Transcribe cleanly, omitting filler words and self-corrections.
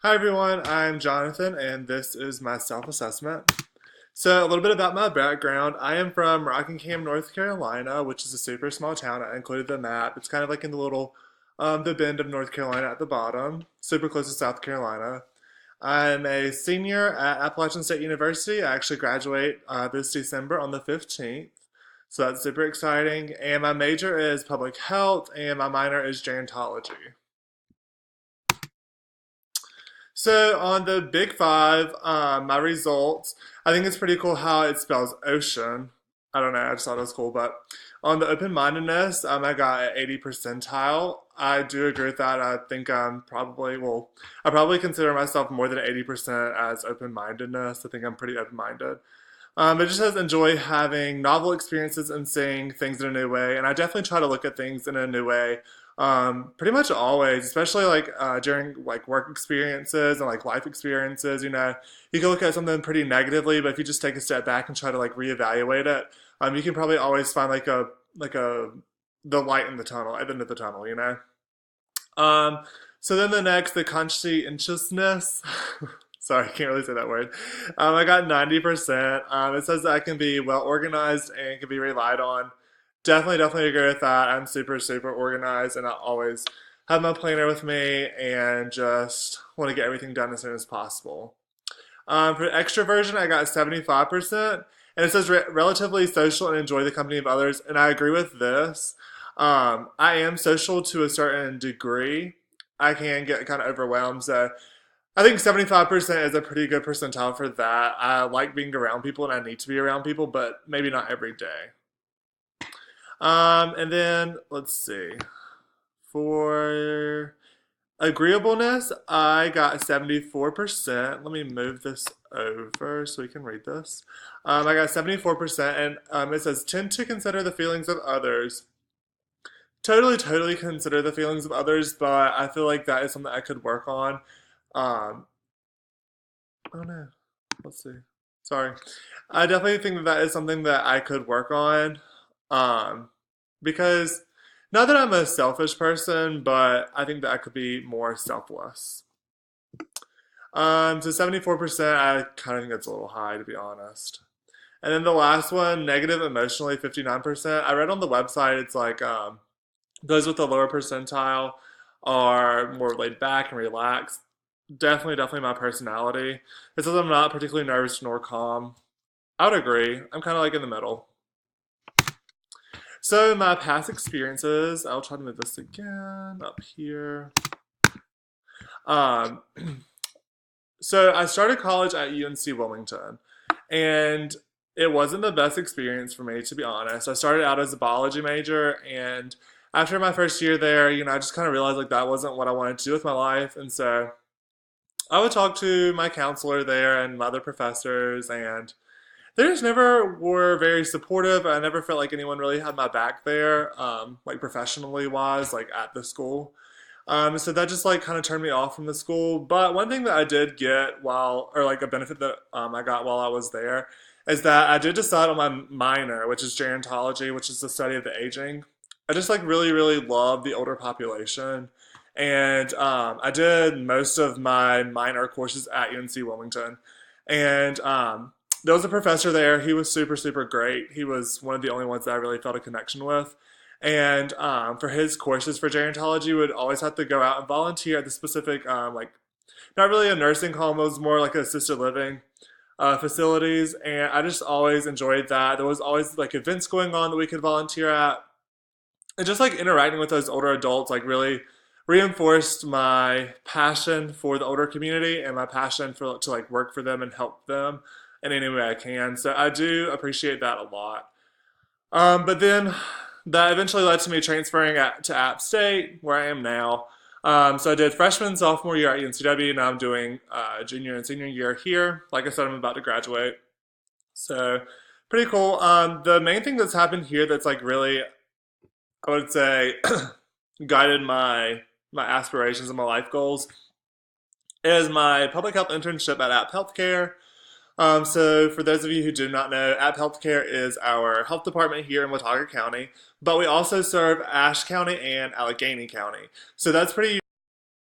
Hi everyone, I'm Jonathan and this is my self-assessment. So a little bit about my background. I am from Rockingham, North Carolina, which is a super small town. I included the map. It's kind of like in the bend of North Carolina at the bottom, super close to South Carolina. I'm a senior at Appalachian State University. I actually graduate this December on the 15th. So that's super exciting. And my major is public health and my minor is gerontology. So on the Big Five, my results, I think it's pretty cool how it spells ocean. I don't know, I just thought it was cool. But on the open-mindedness, I got an 80 percentile. I do agree with that. I think I'm probably, well, I probably consider myself more than 80% as open-mindedness. I think I'm pretty open-minded. It just says enjoy having novel experiences and seeing things in a new way. And I definitely try to look at things in a new way. Pretty much always, especially like during like work experiences and like life experiences. You can look at something pretty negatively, but if you just take a step back and try to like reevaluate it, you can probably always find like a the light in the tunnel at the end of the tunnel. Um, so then the conscientiousness. Sorry, I can't really say that word. I got 90%. It says that I can be well organized and can be relied on. Definitely agree with that. I'm super organized and I always have my planner with me and just want to get everything done as soon as possible. For extroversion, I got 75%. And it says relatively social and enjoy the company of others. And I agree with this. I am social to a certain degree. I can get kind of overwhelmed. So I think 75% is a pretty good percentile for that. I like being around people and I need to be around people, but maybe not every day. And then let's see. For agreeableness, I got 74%. Let me move this over so we can read this. I got 74%, and it says tend to consider the feelings of others. Totally consider the feelings of others, but I feel like that is something I could work on. Um, oh no, let's see. Sorry. I definitely think that that is something that I could work on. Um, because not that I'm a selfish person, but I think that I could be more selfless. So 74%, I kind of think that's a little high to be honest. And then the last one, negative emotionally, 59%. I read on the website it's like those with the lower percentile are more laid back and relaxed. Definitely my personality. It says I'm not particularly nervous nor calm. I would agree. I'm kind of like in the middle. So my past experiences, I'll try to move this again up here. Um, so I started college at UNC Wilmington, and it wasn't the best experience for me to be honest. I started out as a biology major, and after my first year there, I just kind of realized like that wasn't what I wanted to do with my life, and so I would talk to my counselor there and my other professors, and they just never were very supportive. I never felt like anyone really had my back there, like professionally wise, like at the school. So that just like kind of turned me off from the school. But one thing that I did get or like a benefit that I got while I was there, is that I did decide on my minor, which is gerontology, which is the study of the aging. I just like really love the older population, and I did most of my minor courses at UNC Wilmington, and there was a professor there. He was super great. He was one of the only ones that I really felt a connection with. And for his courses for gerontology, would always have to go out and volunteer at the specific, like, not really a nursing home, it was more like assisted living facilities. And I just always enjoyed that. There was always like events going on that we could volunteer at. And just like interacting with those older adults, like, really reinforced my passion for the older community and my passion for to like work for them and help them in any way I can. So I do appreciate that a lot. But then that eventually led to me transferring to App State, where I am now. So I did freshman, sophomore year at UNCW. Now I'm doing junior and senior year here. Like I said, I'm about to graduate. So pretty cool. The main thing that's happened here that's like really, I would say, guided my aspirations and my life goals is my public health internship at App Healthcare. So for those of you who do not know, App Healthcare is our health department here in Watauga County, but we also serve Ashe County and Allegheny County. So that's pretty